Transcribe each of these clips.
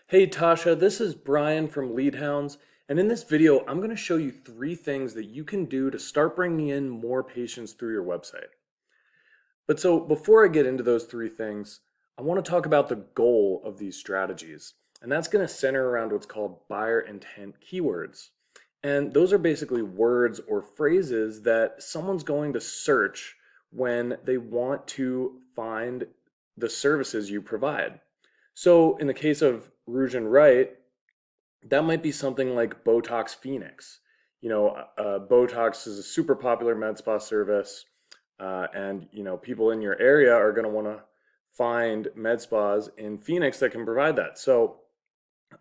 Hey Tasha, this is Brian from Leadhounds, and in this video, I'm going to show you 3 things that you can do to start bringing in more patients through your website. But so before I get into those 3 things, I want to talk about the goal of these strategies, and that's going to center around what's called buyer intent keywords. And those are basically words or phrases that someone's going to search when they want to find the services you provide. So in the case of Rouge and Wright, that might be something like Botox Phoenix. Botox is a super popular med spa service, and people in your area are going to want to find med spas in Phoenix that can provide that. So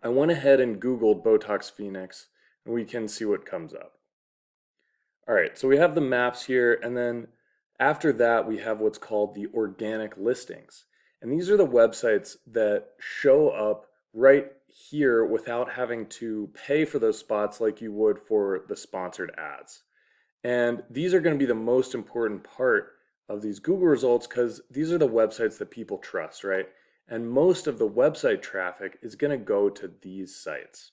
I went ahead and Googled Botox Phoenix, and we can see what comes up. All right, so we have the maps here, and then after that, we have what's called the organic listings. And these are the websites that show up right here without having to pay for those spots like you would for the sponsored ads. And these are going to be the most important part of these Google results because these are the websites that people trust, right? And most of the website traffic is going to go to these sites.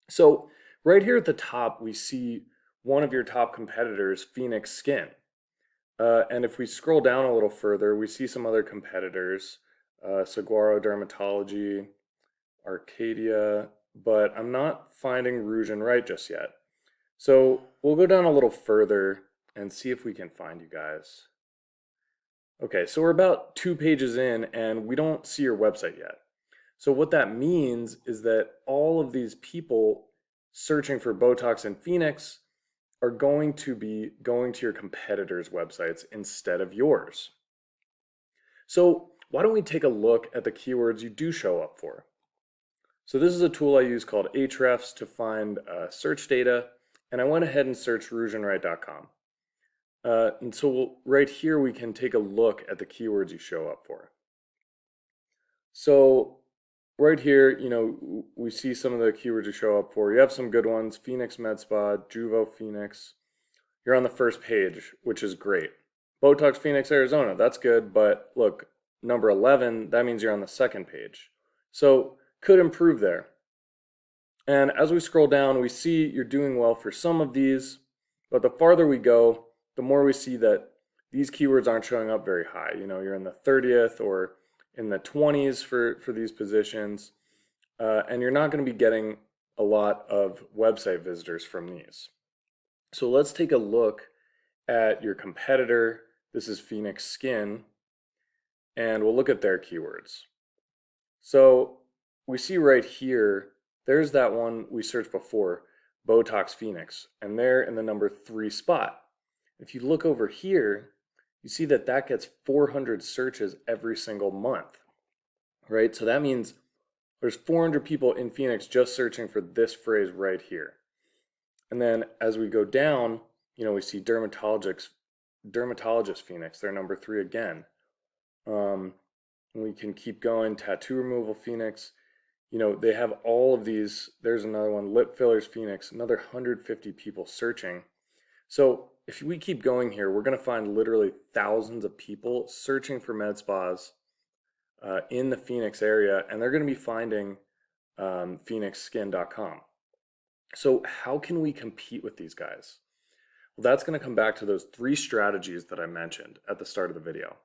So right here at the top, we see one of your top competitors, Phoenix Skin. And if we scroll down a little further, we see some other competitors, Saguaro Dermatology, Arcadia, but I'm not finding Rouge and Wright just yet. So we'll go down a little further and see if we can find you guys. Okay, so we're about 2 pages in and we don't see your website yet. So what that means is that all of these people searching for Botox in Phoenix are going to be going to your competitors' websites instead of yours. So why don't we take a look at the keywords you do show up for? So this is a tool I use called Ahrefs to find search data, and I went ahead and searched rougeandwright.com. And so right here we can take a look at the keywords you show up for. So right here, we see some of the keywords you show up for. You have some good ones: Phoenix Med Spa, Juvo Phoenix. You're on the first page, which is great. Botox Phoenix, Arizona, that's good, but look, number 11, that means you're on the second page. So could improve there. And as we scroll down, we see you're doing well for some of these, but the farther we go, the more we see that these keywords aren't showing up very high. You're in the 30th or in the 20s for these positions, and you're not going to be getting a lot of website visitors from these. So let's take a look at your competitor. This is Phoenix Skin, and we'll look at their keywords. So we see right here, there's that one we searched before, Botox Phoenix, and they're in the number 3 spot. If you look over here, you see that that gets 400 searches every single month, right? So that means there's 400 people in Phoenix just searching for this phrase right here. And then as we go down, we see dermatologist Phoenix, they're number 3 again. We can keep going. Tattoo removal Phoenix, they have all of these. There's another one, lip fillers Phoenix, another 150 people searching. So if we keep going here, we're going to find literally thousands of people searching for med spas in the Phoenix area, and they're going to be finding phoenixskin.com. So how can we compete with these guys? Well, that's going to come back to those 3 strategies that I mentioned at the start of the video.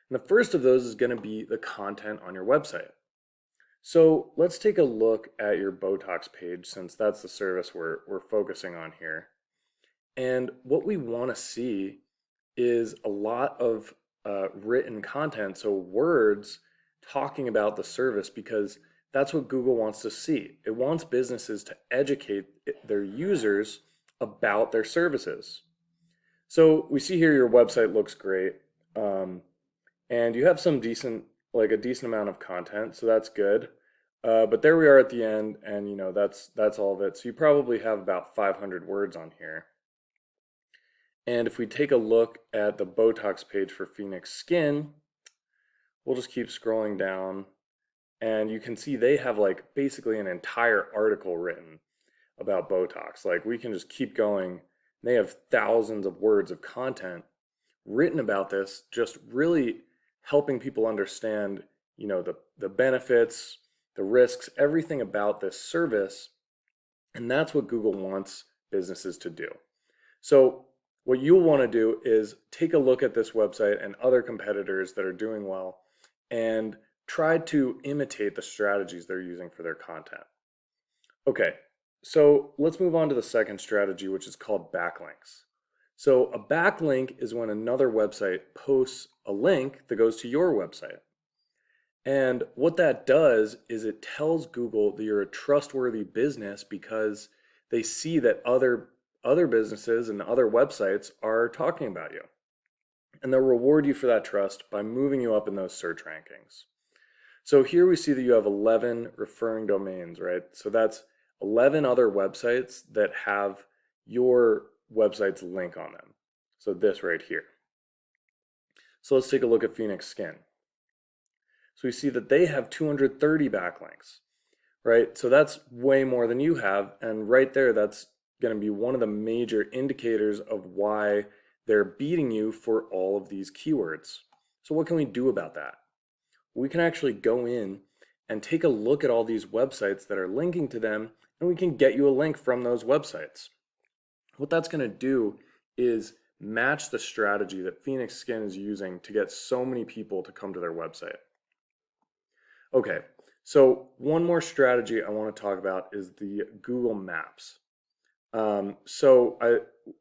And the first of those is going to be the content on your website. So let's take a look at your Botox page, since that's the service we're focusing on here. And what we want to see is a lot of written content, so words talking about the service, because that's what Google wants to see. It wants businesses to educate their users about their services. So we see here your website looks great, and you have some decent amount of content, so that's good. But there we are at the end, and that's all of it. So you probably have about 500 words on here. And if we take a look at the Botox page for Phoenix Skin, we'll just keep scrolling down, and you can see they have basically an entire article written about Botox. We can just keep going. They have thousands of words of content written about this, just really helping people understand, the benefits, the risks, everything about this service. And that's what Google wants businesses to do. So what you'll want to do is take a look at this website and other competitors that are doing well and try to imitate the strategies they're using for their content. Okay, so let's move on to the second strategy, which is called backlinks. So a backlink is when another website posts a link that goes to your website. And what that does is it tells Google that you're a trustworthy business because they see that other businesses and other websites are talking about you. And they'll reward you for that trust by moving you up in those search rankings. So here we see that you have 11 referring domains, right? So that's 11 other websites that have your website's link on them. So this right here. So let's take a look at Phoenix Skin. So we see that they have 230 backlinks, right? So that's way more than you have. And right there, that's going to be one of the major indicators of why they're beating you for all of these keywords. So what can we do about that? We can actually go in and take a look at all these websites that are linking to them, and we can get you a link from those websites. What that's going to do is match the strategy that Phoenix Skin is using to get so many people to come to their website. Okay, so one more strategy I want to talk about is the Google Maps. So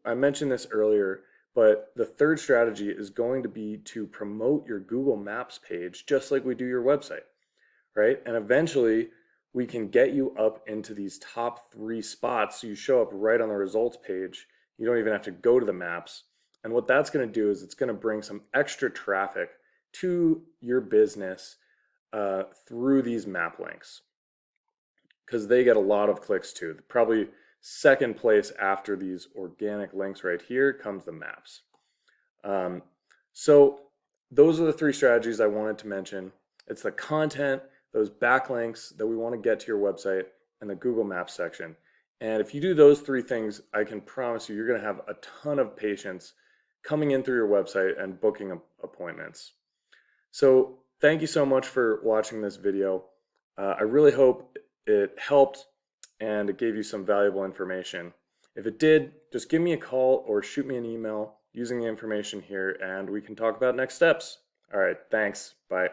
I mentioned this earlier, but the third strategy is going to be to promote your Google Maps page just like we do your website, right? And eventually we can get you up into these top 3 spots so you show up right on the results page. You don't even have to go to the maps. And what that's going to do is it's going to bring some extra traffic to your business through these map links because they get a lot of clicks too. Probably second place after these organic links right here comes the maps. So those are the 3 strategies I wanted to mention. It's the content, those backlinks that we want to get to your website, and the Google Maps section. And if you do those 3 things, I can promise you, you're going to have a ton of patients coming in through your website and booking appointments. So thank you so much for watching this video. I really hope it helped and it gave you some valuable information. If it did, just give me a call or shoot me an email using the information here and we can talk about next steps. All right, thanks. Bye.